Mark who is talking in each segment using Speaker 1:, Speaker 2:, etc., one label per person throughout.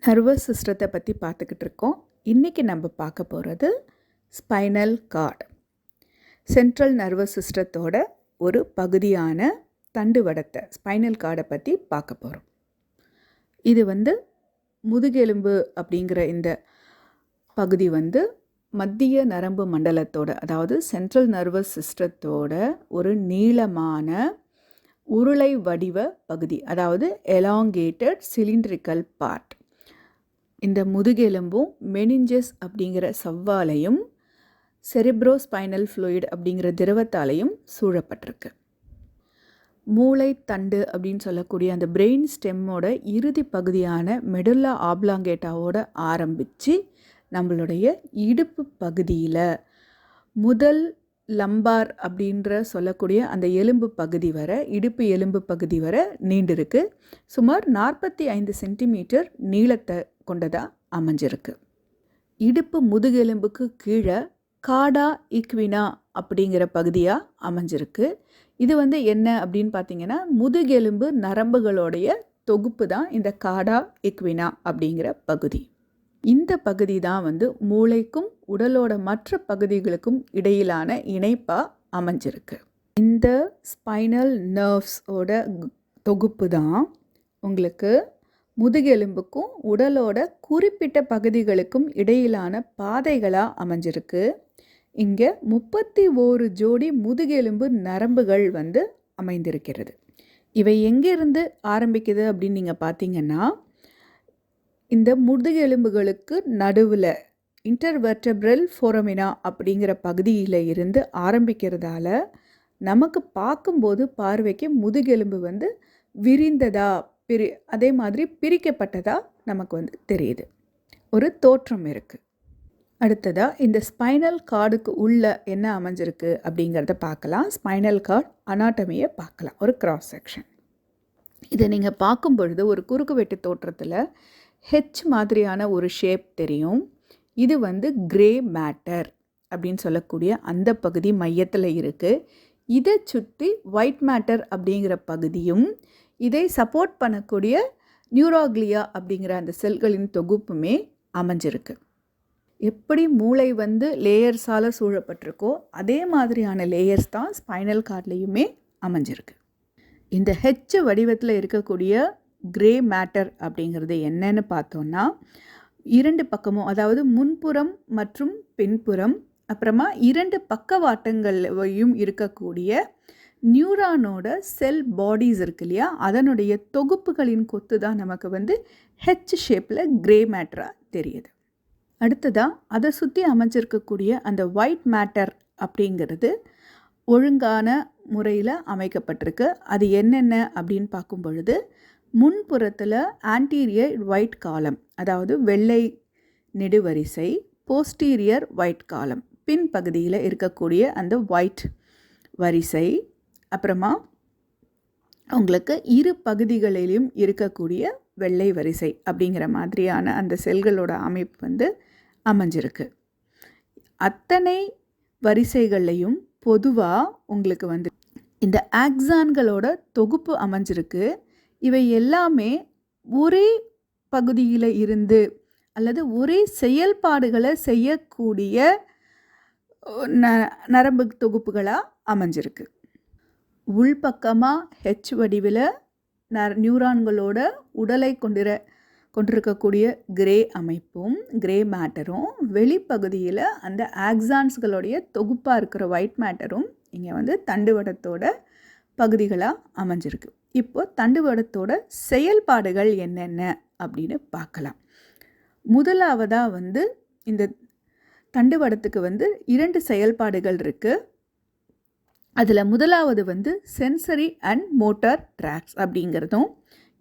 Speaker 1: Nervous சிஸ்டத்தை பற்றி பார்த்துக்கிட்டு இருக்கோம். இன்றைக்கி நம்ம பார்க்க போகிறது ஸ்பைனல் கார்டு. சென்ட்ரல் நர்வஸ் சிஸ்டத்தோட ஒரு பகுதியான தண்டுவடத்தை ஸ்பைனல் கார்டை பற்றி பார்க்க போகிறோம். இது முதுகெலும்பு அப்படிங்கிற இந்த பகுதி மத்திய நரம்பு மண்டலத்தோட, அதாவது சென்ட்ரல் நர்வஸ் சிஸ்டத்தோட ஒரு நீளமான உருளை வடிவ பகுதி, அதாவது எலாங்கேட்டட் சிலிண்ட்ரிக்கல் பார்ட். இந்த முதுகெலும்பும் மெனிஞ்சஸ் அப்படிங்கிற சவ்வாலையும் செரிப்ரோஸ்பைனல் ஃப்ளூயிட் அப்படிங்கிற திரவத்தாலையும் சூழப்பட்டிருக்கு. மூளை தண்டு அப்படின்னு சொல்லக்கூடிய அந்த பிரெயின் ஸ்டெம்மோட இறுதி பகுதியான மெடுல்லா ஆப்லாங்கேட்டாவோட ஆரம்பித்து நம்மளுடைய இடுப்பு பகுதியில் முதல் லம்பார் அப்படின்ற சொல்லக்கூடிய அந்த எலும்பு பகுதி வரை, இடுப்பு எலும்பு பகுதி வரை நீண்டிருக்கு. சுமார் 45 சென்டிமீட்டர் நீளத்தை கொண்டதாக அமைஞ்சிருக்கு. இடுப்பு முதுகெலும்புக்கு கீழே காடா ஈக்வினா அப்படிங்கிற பகுதியாக அமைஞ்சிருக்கு. இது என்ன அப்படின்னு பார்த்தீங்கன்னா, முதுகெலும்பு நரம்புகளுடைய தொகுப்பு தான் இந்த காடா ஈக்வினா அப்படிங்கிற பகுதி. இந்த பகுதி தான் மூளைக்கும் உடலோட மற்ற பகுதிகளுக்கும் இடையிலான இணைப்பாக அமைஞ்சிருக்கு. இந்த ஸ்பைனல் நர்வ்ஸோட தொகுப்பு தான் உங்களுக்கு முதுகெலும்புக்கும் உடலோட குறிப்பிட்ட பகுதிகளுக்கும் இடையிலான பாதைகளாக அமைஞ்சிருக்கு. இங்கே 31 ஜோடி முதுகெலும்பு நரம்புகள் அமைந்திருக்கிறது. இவை எங்கேருந்து ஆரம்பிக்குது அப்படின்னு நீங்கள் பார்த்தீங்கன்னா, இந்த முதுகெலும்புகளுக்கு நடுவில் இன்டர்வெர்டெப்ரல் ஃபோரமினா அப்படிங்கிற பகுதியில் இருந்து ஆரம்பிக்கிறதால நமக்கு பார்க்கும்போது பார்வைக்கு முதுகெலும்பு விரிந்ததா அதே மாதிரி பிரிக்கப்பட்டதா நமக்கு தெரியுது, ஒரு தோற்றம் இருக்குது. அடுத்ததாக இந்த ஸ்பைனல் கார்டுக்கு உள்ள என்ன அமைஞ்சிருக்கு அப்படிங்கிறத பார்க்கலாம். ஸ்பைனல் கார்டு அனாட்டமியை பார்க்கலாம், ஒரு கிராஸ் செக்ஷன். இதை நீங்கள் பார்க்கும் பொழுது ஒரு குறுக்கு வெட்டு தோற்றத்தில் ஹெச் மாதிரியான ஒரு ஷேப் தெரியும். இது கிரே மேட்டர் அப்படின்னு சொல்லக்கூடிய அந்த பகுதி மையத்தில் இருக்குது. இதை சுற்றி ஒயிட் மேட்டர் அப்படிங்கிற பகுதியும், இதை சப்போர்ட் பண்ணக்கூடிய நியூராக்லியா அப்படிங்கிற அந்த செல்களின் தொகுப்புமே அமைஞ்சிருக்கு. எப்படி மூளை லேயர்ஸால் சூழப்பட்டிருக்கோ அதே மாதிரியான லேயர்ஸ் தான் ஸ்பைனல் கார்ட்லேயுமே அமைஞ்சிருக்கு. இந்த ஹெச் வடிவத்தில் இருக்கக்கூடிய கிரே மேட்டர் அப்படிங்கிறது என்னன்னு பார்த்தோன்னா, 2 பக்கமும், அதாவது முன்புறம் மற்றும் பின்புறம், அப்புறமா 2 பக்கவாட்டங்களையும் இருக்கக்கூடிய நியூரானோட செல் பாடிஸ் இருக்கு இல்லையா, அதனுடைய தொகுப்புகளின் கொத்து தான் நமக்கு ஹெச் ஷேப்பில் கிரே மேட்டராக தெரியுது. அடுத்ததாக அதை சுற்றி அமைஞ்சிருக்கக்கூடிய அந்த ஒயிட் மேட்டர் அப்படிங்கிறது ஒழுங்கான முறையில் அமைக்கப்பட்டிருக்கு. அது என்னென்ன அப்படின்னு பார்க்கும் பொழுது, முன்புறத்தில் ஆன்டீரியர் ஒயிட் காலம், அதாவது வெள்ளை நெடுவரிசை, போஸ்டீரியர் ஒயிட் காலம் பின்பகுதியில் இருக்கக்கூடிய அந்த ஒயிட் வரிசை, அப்புறமா உங்களுக்கு இரு பகுதிகளிலும் இருக்கக்கூடிய வெள்ளை வரிசை அப்படிங்கிற மாதிரியான அந்த செல்களோட அமைப்பு அமைஞ்சிருக்கு. அத்தனை வரிசைகள்லையும் பொதுவாக உங்களுக்கு இந்த ஆக்சான்களோட தொகுப்பு அமைஞ்சிருக்கு. இவை எல்லாமே ஒரே பகுதியில் இருந்து அல்லது ஒரே செயல்பாடுகளை செய்யக்கூடிய நரம்பு தொகுப்புகளாக அமைஞ்சிருக்கு. உள்பக்கமாக ஹெச் வடிவில் நியூரான்களோட உடலை கொண்டிருக்கக்கூடிய கிரே அமைப்பும் கிரே மேட்டரும், வெளிப்பகுதியில் அந்த ஆக்சான்ஸ்களுடைய தொகுப்பாக இருக்கிற ஒயிட் மேட்டரும் இங்கே தண்டுவடத்தோட பகுதிகளாக அமைஞ்சிருக்கு. இப்போது தண்டுவடத்தோட செயல்பாடுகள் என்னென்ன அப்படின்னு பார்க்கலாம். முதலாவதாக இந்த தண்டுவடத்துக்கு 2 செயல்பாடுகள் இருக்குது. அதில் முதலாவது சென்சரி அண்ட் மோட்டார் ட்ராக்ஸ் அப்படிங்கிறதும்,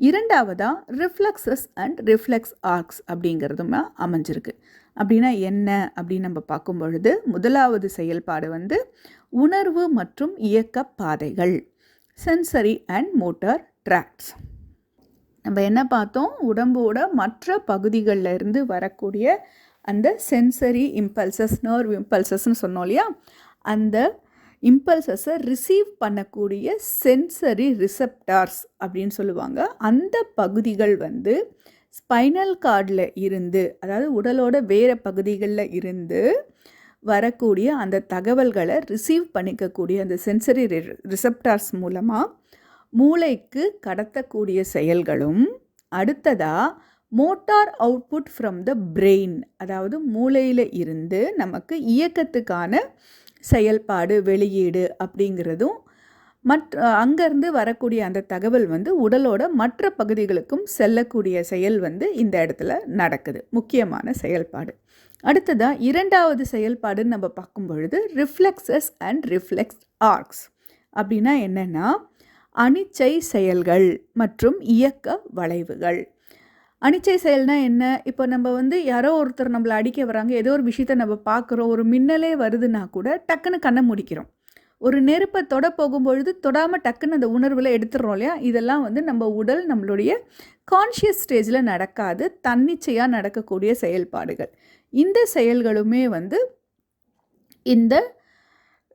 Speaker 1: இரண்டாவதாக ரிஃப்ளெக்ஸஸ் அண்ட் ரிஃப்ளெக்ஸ் ஆர்க்ஸ் அப்படிங்கிறதும் அமைஞ்சிருக்கு. அப்படின்னா என்ன அப்படின்னு நம்ம பார்க்கும் பொழுது, முதலாவது செயல்பாடு உணர்வு மற்றும் இயக்க பாதைகள், சென்சரி அண்ட் மோட்டார் ட்ராக்ஸ். நம்ம என்ன பார்த்தோம், உடம்போட மற்ற பகுதிகளில் இருந்து வரக்கூடிய அந்த சென்சரி இம்பல்சஸ், நர்வ் இம்பல்சஸ்ன்னு சொன்னோம் இல்லையா, அந்த இம்பல்சஸை ரிசீவ் பண்ணக்கூடிய சென்சரி ரிசெப்டார்ஸ் அப்படின்னு சொல்லுவாங்க. அந்த பகுதிகள் ஸ்பைனல் கார்டில் இருந்து, அதாவது உடலோட வேறு பகுதிகளில் இருந்து வரக்கூடிய அந்த தகவல்களை ரிசீவ் பண்ணிக்கக்கூடிய அந்த சென்சரி ரிசப்டார்ஸ் மூலமாக மூளைக்கு கடத்தக்கூடிய செயல்களும், அடுத்ததாக motor output from the brain, அதாவது மூளையில் இருந்து நமக்கு இயக்கத்துக்கான செயல்பாடு வெளியீடு அப்படிங்கிறதும் அங்கேருந்து வரக்கூடிய அந்த தகவல் உடலோட மற்ற பகுதிகளுக்கும் செல்லக்கூடிய செயல் இந்த இடத்துல நடக்குது. முக்கியமான செயல்பாடு. அடுத்ததாக இரண்டாவது செயல்பாடுன்னு நம்ம பார்க்கும் பொழுது ரிஃப்ளெக்ஸஸ் அண்ட் ரிஃப்ளெக்ஸ் ஆர்க்ஸ். அப்படின்னா என்னென்னா அனிச்சை செயல்கள் மற்றும் இயக்க வளைவுகள். அனிச்சை செயல்னா என்ன? இப்போ நம்ம யாரோ ஒருத்தர் நம்மளை அடிக்க வராங்க, ஏதோ ஒரு விஷயத்தை நம்ம பார்க்குறோம், ஒரு மின்னலே வருதுன்னா கூட டக்குன்னு கண்ணை முடிக்கிறோம். ஒரு நெருப்பை தொட போகும்பொழுது தொடாமல் டக்குன்னு அந்த உணர்வில் எடுத்துடுறோம் இல்லையா? இதெல்லாம் நம்ம உடல் நம்மளுடைய கான்ஷியஸ் ஸ்டேஜில் நடக்காது, தன்னிச்சையாக நடக்கக்கூடிய செயல்பாடுகள். இந்த செயல்களுமே இந்த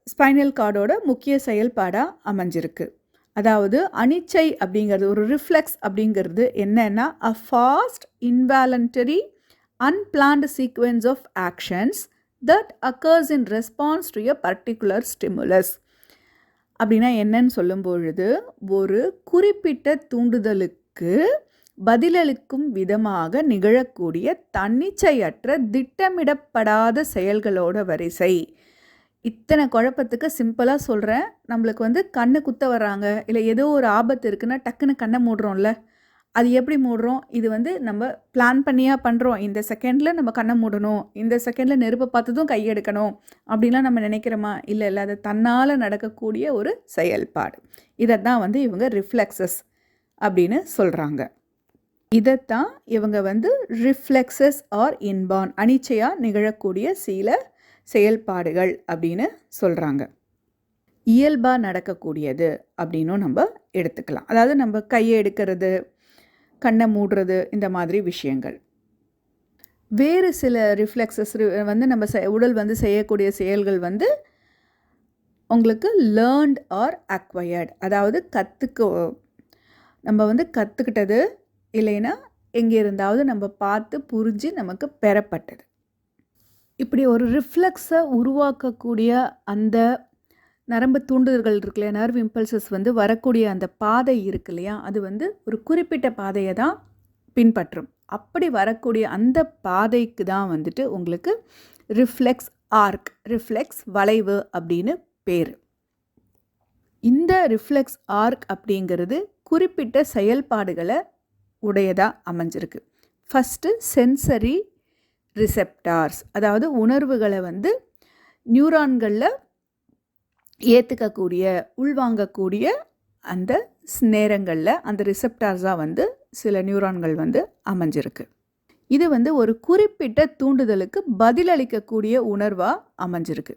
Speaker 1: ஸ்பைனல் கார்டோட முக்கிய செயல்பாடாக அமைஞ்சிருக்கு. அதாவது அனிச்சை அப்படிங்கிறது, ஒரு ரிஃப்ளெக்ஸ் அப்படிங்கிறது என்னன்னா a fast involuntary unplanned sequence of actions that occurs in response to a particular stimulus. அப்படின்னா என்னன்னு சொல்லும் பொழுது, ஒரு குறிப்பிட்ட தூண்டுதலுக்கு பதிலளிக்கும் விதமாக நிகழக்கூடிய தன்னிச்சையற்ற திட்டமிடப்படாத செயல்களோட வரிசை. இத்தனை குழப்பத்துக்கு சிம்பிளாக சொல்கிறேன். நம்மளுக்கு கண்ணு குத்த வர்றாங்க, இல்லை ஏதோ ஒரு ஆபத்து இருக்குன்னா டக்குன்னு கண்ணை மூடுறோம்ல, அது எப்படி மூடுறோம்? இது நம்ம பிளான் பண்ணியாக பண்ணுறோம். இந்த செகண்டில் நம்ம கண்ணை மூடணும், இந்த செகண்டில் நெருப்பை பார்த்ததும் கையெடுக்கணும் அப்படின்லாம் நம்ம நினைக்கிறோமா? இல்லை, அது தன்னால் நடக்கக்கூடிய ஒரு செயல்பாடு. இதைத்தான் இவங்க ரிஃப்ளெக்ஸஸ் அப்படின்னு சொல்கிறாங்க. இதைத்தான் இவங்க ரிஃப்ளெக்ஸஸ் ஆர் இன்பார்ன், அனிச்சையாக நிகழக்கூடிய சில செயல்பாடுகள் அப்படின்னு சொல்கிறாங்க. இயல்பாக நடக்கக்கூடியது அப்படின்னும் நம்ம எடுத்துக்கலாம். அதாவது நம்ம கையை எடுக்கிறது, கண்ணை மூடுறது, இந்த மாதிரி விஷயங்கள். வேறு சில ரிஃப்ளெக்ஸஸ் நம்ம உடல் செய்யக்கூடிய செயல்கள் உங்களுக்கு லேர்ன்ட் ஆர் அக்வயர்ட், அதாவது நம்ம கற்றுக்கிட்டது, இல்லைன்னா எங்கே இருந்தாவது நம்ம பார்த்து புரிஞ்சு நமக்கு பெறப்பட்டது. இப்படி ஒரு ரிஃப்ளெக்ஸை உருவாக்கக்கூடிய அந்த நரம்பு தூண்டுதல்கள் இருக்கு இல்லையா, நர்வ் இம்பல்சஸ் வரக்கூடிய அந்த பாதை இருக்கு இல்லையா, அது ஒரு குறிப்பிட்ட பாதையை தான் பின்பற்றும். அப்படி வரக்கூடிய அந்த பாதைக்கு தான் உங்களுக்கு ரிஃப்ளெக்ஸ் ஆர்க், ரிஃப்ளெக்ஸ் வளைவு அப்படின்னு பேர். இந்த ரிஃப்ளெக்ஸ் ஆர்க் அப்படிங்கிறது குறிப்பிட்ட செயல்பாடுகளை உடையதாக அமைஞ்சிருக்கு. ஃபஸ்ட்டு சென்சரி ரிசெப்டார்ஸ், அதாவது உணர்வுகளை நியூரான்களில் ஏற்றுக்கக்கூடிய, உள்வாங்கக்கூடிய அந்த நேரங்களில் அந்த ரிசெப்டார்ஸாக சில நியூரான்கள் அமைஞ்சிருக்கு. இது ஒரு குறிப்பிட்ட தூண்டுதலுக்கு பதிலளிக்கக்கூடிய உணர்வாக அமைஞ்சிருக்கு.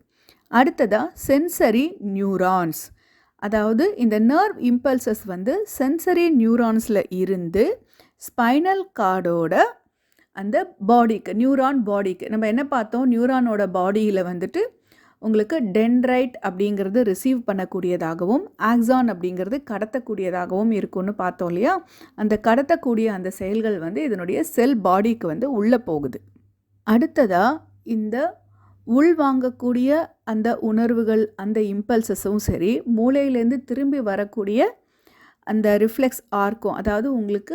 Speaker 1: அடுத்ததாக சென்சரி நியூரான்ஸ், அதாவது இந்த நர்வ் இம்பல்சஸ் சென்சரி நியூரான்ஸில் இருந்து ஸ்பைனல் கார்டோட அந்த பாடிக்கு, நியூரான் பாடிக்கு, நம்ம என்ன பார்த்தோம், நியூரானோட பாடியில் உங்களுக்கு டென்ட்ரைட் அப்படிங்கிறது ரிசீவ் பண்ணக்கூடியதாகவும் ஆக்சான் அப்படிங்கிறது கடத்தக்கூடியதாகவும் இருக்கும்னு பார்த்தோம் இல்லையா? அந்த கடத்தக்கூடிய அந்த செயல்கள் இதனுடைய செல் பாடிக்கு உள்ளே போகுது. அடுத்ததாக இந்த உள்வாங்கக்கூடிய அந்த உணர்வுகள், அந்த இம்பல்சஸும் சரி, மூளையிலேருந்து திரும்பி வரக்கூடிய அந்த ரிஃப்ளெக்ஸ் ஆர்க்கும், அதாவது உங்களுக்கு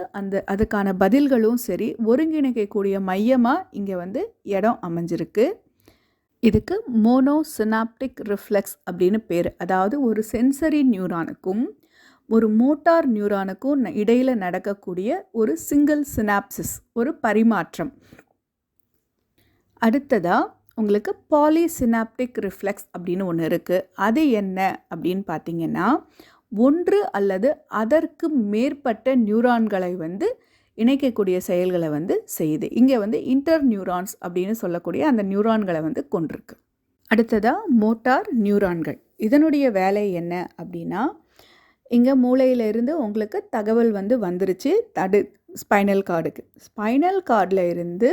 Speaker 1: அதுக்கான பதில்களும் சரி ஒருங்கிணைக்கக்கூடிய மையமாக இங்கே இடம் அமைஞ்சிருக்கு. இதுக்கு மோனோசினாப்டிக் ரிஃப்ளெக்ஸ் அப்படின்னு பேர். அதாவது ஒரு சென்சரி நியூரானுக்கும் ஒரு மோட்டார் நியூரானுக்கும் இடையில் நடக்கக்கூடிய ஒரு சிங்கிள் சினாப்சிஸ், ஒரு பரிமாற்றம். அடுத்ததாக உங்களுக்கு பாலிசினாப்டிக் ரிஃப்ளெக்ஸ் அப்படின்னு ஒன்று இருக்குது. அது என்ன அப்படின்னு பார்த்தீங்கன்னா, ஒன்று அல்லது அதற்கு மேற்பட்ட நியூரான்களை இணைக்கக்கூடிய செயல்களை செய்யுது. இங்கே இன்டர் நியூரான்ஸ் அப்படின்னு சொல்லக்கூடிய அந்த நியூரான்களை கொண்டிருக்கு. அடுத்ததாக மோட்டார் நியூரான்கள். இதனுடைய வேலை என்ன அப்படின்னா, இங்கே மூளையிலிருந்து உங்களுக்கு தகவல் வந்துருச்சு ஸ்பைனல் கார்டுக்கு. ஸ்பைனல் கார்டில் இருந்து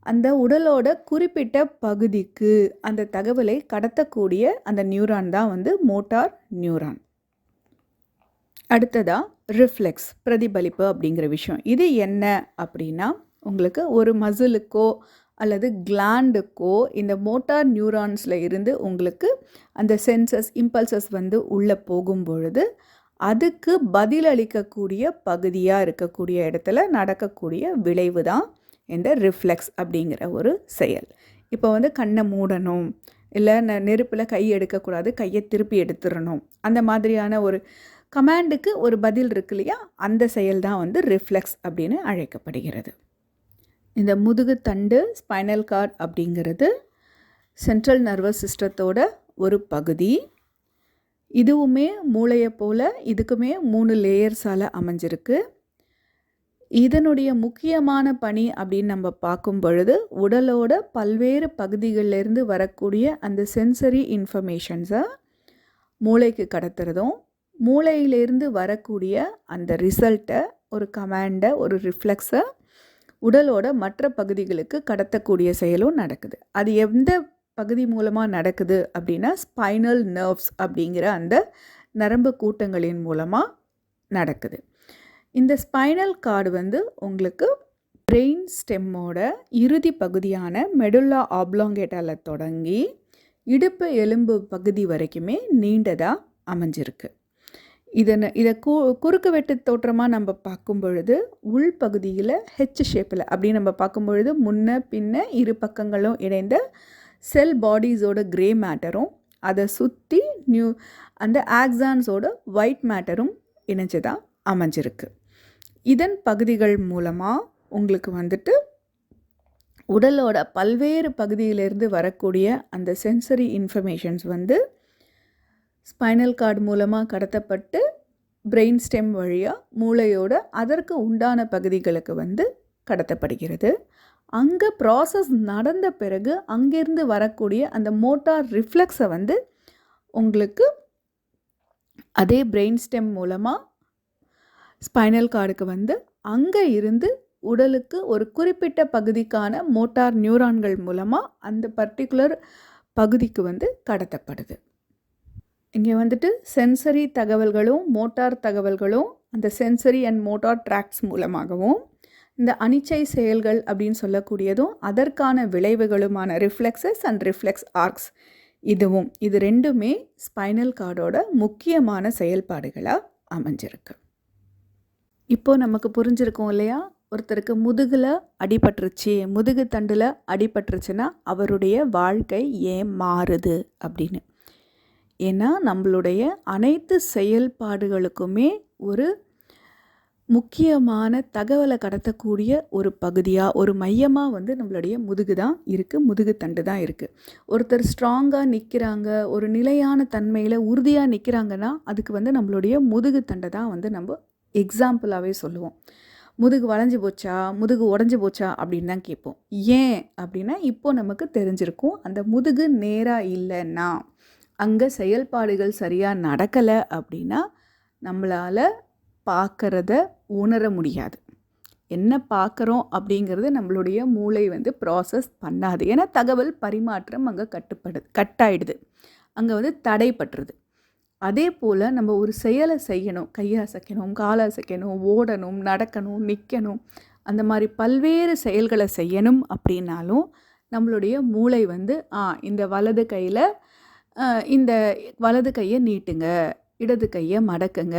Speaker 1: அந்த உடலோட குறிப்பிட்ட பகுதிக்கு அந்த தகவலை கடத்தக்கூடிய அந்த நியூரான் தான் மோட்டார் நியூரான். அடுத்ததாக ரிஃப்ளெக்ஸ், பிரதிபலிப்பு அப்படிங்கிற விஷயம். இது என்ன அப்படின்னா, உங்களுக்கு ஒரு மசிலுக்கோ அல்லது கிளாண்டுக்கோ இந்த மோட்டார் நியூரான்ஸில் இருந்து உங்களுக்கு அந்த சென்சஸ், இம்பல்சஸ் வந்து உள்ளே போகும் பொழுது அதுக்கு பதிலளிக்கக்கூடிய பகுதியாக இருக்கக்கூடிய இடத்துல நடக்கக்கூடிய விளைவு தான் இந்த ரிஃப்ளெக்ஸ் அப்படிங்கிற ஒரு செயல். இப்போ வந்து கண்ணை மூடணும், இல்லை நெருப்பில் கை எடுக்கக்கூடாது, கையை திருப்பி எடுத்துடணும், அந்த மாதிரியான ஒரு கமாண்டுக்கு ஒரு பதில் இருக்கு இல்லையா, அந்த செயல் தான் வந்து ரிஃப்ளெக்ஸ் அப்படின்னு அழைக்கப்படுகிறது. இந்த முதுகுத்தண்டு, ஸ்பைனல் கார்ட் அப்படிங்கிறது சென்ட்ரல் நர்வஸ் சிஸ்டத்தோட ஒரு பகுதி. இதுவுமே மூளையை போல் இதுக்குமே 3 லேயர்ஸால் அமைஞ்சிருக்கு. இதனுடைய முக்கியமான பணி அப்படின்னு நம்ம பார்க்கும் பொழுது உடலோட பல்வேறு பகுதிகளிலிருந்து வரக்கூடிய அந்த சென்சரி இன்ஃபர்மேஷன்ஸை மூளைக்கு கடத்துறதும், மூளையிலேருந்து வரக்கூடிய அந்த ரிசல்ட்டை, ஒரு கமாண்டை, ஒரு ரிஃப்ளெக்ஸை உடலோட மற்ற பகுதிகளுக்கு கடத்தக்கூடிய செயலும் நடக்குது. அது எந்த பகுதி மூலமாக நடக்குது அப்படின்னா, ஸ்பைனல் நர்வ்ஸ் அப்படிங்கிற அந்த நரம்பு கூட்டங்களின் மூலமாக நடக்குது. இந்த ஸ்பைனல் கார்டு வந்து உங்களுக்கு பிரெயின் ஸ்டெம்மோட இறுதி பகுதியான மெடுல்லா ஆப்லாங்கேட்டாவில் தொடங்கி இடுப்பு எலும்பு பகுதி வரைக்குமே நீண்டதாக அமைஞ்சிருக்கு. இதை குறுக்கு வெட்டு தோற்றமாக நம்ம பார்க்கும் பொழுது உள்பகுதியில் ஹெச் ஷேப்பில் அப்படி நம்ம பார்க்கும் பொழுது முன்ன பின்ன இரு பக்கங்களும் இணைந்த செல் பாடிஸோட கிரே மேட்டரும் அதை சுற்றி அந்த ஆக்சான்ஸோட ஒயிட் மேட்டரும் இணைஞ்சதாக அமைஞ்சிருக்கு. இதன் பகுதிகள் மூலமாக உங்களுக்கு வந்துட்டு உடலோட பல்வேறு பகுதியிலிருந்து வரக்கூடிய அந்த சென்சரி இன்ஃபர்மேஷன்ஸ் வந்து ஸ்பைனல் கார்டு மூலமாக கடத்தப்பட்டு பிரெயின் ஸ்டெம் வழியாக மூளையோட அதற்கு உண்டான பகுதிகளுக்கு வந்து கடத்தப்படுகிறது. அங்கே ப்ராசஸ் நடந்த பிறகு அங்கேருந்து வரக்கூடிய அந்த மோட்டார் ரிஃப்ளெக்ஸை வந்து உங்களுக்கு அதே பிரெயின் ஸ்டெம் மூலமாக ஸ்பைனல் கார்டுக்கு வந்து அங்கே இருந்து உடலுக்கு ஒரு குறிப்பிட்ட பகுதிக்கான மோட்டார் நியூரான்கள் மூலமாக அந்த பர்டிகுலர் பகுதிக்கு வந்து கடத்தப்படுது. இங்கே வந்துட்டு சென்சரி தகவல்களும் மோட்டார் தகவல்களும் அந்த சென்சரி அண்ட் மோட்டார் ட்ராக்ட்ஸ் மூலமாகவும், இந்த அனிச்சை செயல்கள் அப்படின்னு சொல்லக்கூடியதும் அதற்கான விளைவுகளுமான ரிஃப்ளெக்ஸஸ் அண்ட் ரிஃப்ளெக்ஸ் ஆர்க்ஸ் இது ரெண்டுமே ஸ்பைனல் கார்டோட முக்கியமான செயல்பாடுகளாக அமைஞ்சிருக்கு. இப்போது நமக்கு புரிஞ்சிருக்கோம் இல்லையா, ஒருத்தருக்கு முதுகில் அடிபட்டுருச்சு, முதுகு தண்டில் அடிபட்டுருச்சுன்னா அவருடைய வாழ்க்கை ஏன் மாறுது அப்படின்னு. ஏன்னா நம்மளுடைய அனைத்து செயல்பாடுகளுக்குமே ஒரு முக்கியமான தகவலை கடத்தக்கூடிய ஒரு பகுதியாக, ஒரு மையமாக வந்து நம்மளுடைய முதுகு தான் இருக்குது, முதுகு தண்டு தான் இருக்குது. ஒருத்தர் ஸ்ட்ராங்காக நிற்கிறாங்க, ஒரு நிலையான தன்மையில் உறுதியாக நிற்கிறாங்கன்னா அதுக்கு வந்து நம்மளுடைய முதுகு தண்டை தான் வந்து நம்ம எக்ஸாம்பிளாகவே சொல்லுவோம். முதுகு வளைஞ்சு போச்சா, முதுகு உடஞ்சி போச்சா அப்படின்னு தான் கேட்போம். ஏன் அப்படின்னா இப்போ நமக்கு தெரிஞ்சிருக்கும், அந்த முதுகு நேராக இல்லைன்னா, அங்கே செயல்பாடுகள் சரியாக நடக்கலை அப்படின்னா நம்மளால் பார்க்குறத உணர முடியாது. என்ன பார்க்குறோம் அப்படிங்கிறது நம்மளுடைய மூளை வந்து ப்ராசஸ் பண்ணாது. ஏன்னா தகவல் பரிமாற்றம் அங்கே கட்டாயிடுது, அங்கே வந்து தடைப்பட்டுருது. அதே போல் நம்ம ஒரு செயலை செய்யணும், கையை அசைக்கணும், காலை அசைக்கணும், ஓடணும், நடக்கணும், நிற்கணும், அந்த மாதிரி பல்வேறு செயல்களை செய்யணும் அப்படின்னாலும் நம்மளுடைய மூளை வந்து இந்த வலது கையில் இந்த வலது கையை நீட்டுங்க, இடது கையை மடக்குங்க,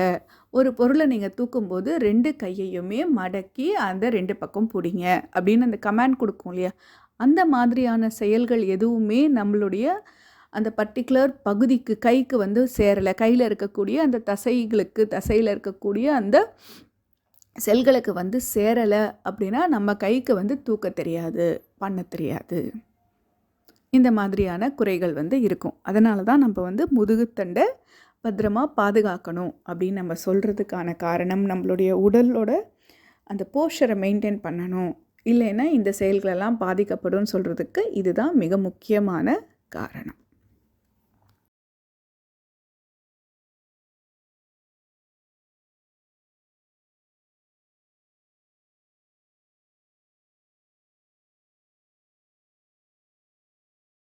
Speaker 1: ஒரு பொருளை நீங்கள் தூக்கும்போது 2 கையையுமே மடக்கி அந்த 2 பக்கம் பிடிங்க அப்படின்னு அந்த கமாண்ட் கொடுக்கும் இல்லையா, அந்த மாதிரியான செயல்கள் எதுவுமே நம்மளுடைய அந்த பர்டிகுலர் பகுதிக்கு, கைக்கு வந்து சேரலை. கையில் இருக்கக்கூடிய அந்த தசையில் இருக்கக்கூடிய அந்த செல்களுக்கு வந்து சேரலை அப்படின்னா நம்ம கைக்கு வந்து தூக்க தெரியாது, பண்ண தெரியாது, இந்த மாதிரியான குறைகள் வந்து இருக்கும். அதனால தான் நம்ம வந்து முதுகுத்தண்டை பத்திரமா பாதுகாக்கணும் அப்படின்னு நம்ம சொல்கிறதுக்கான காரணம், நம்மளுடைய உடலோட அந்த போஸ்டரை மெயின்டைன் பண்ணணும், இல்லைன்னா இந்த செயல்களெல்லாம் பாதிக்கப்படும் சொல்கிறதுக்கு இதுதான் மிக முக்கியமான காரணம்.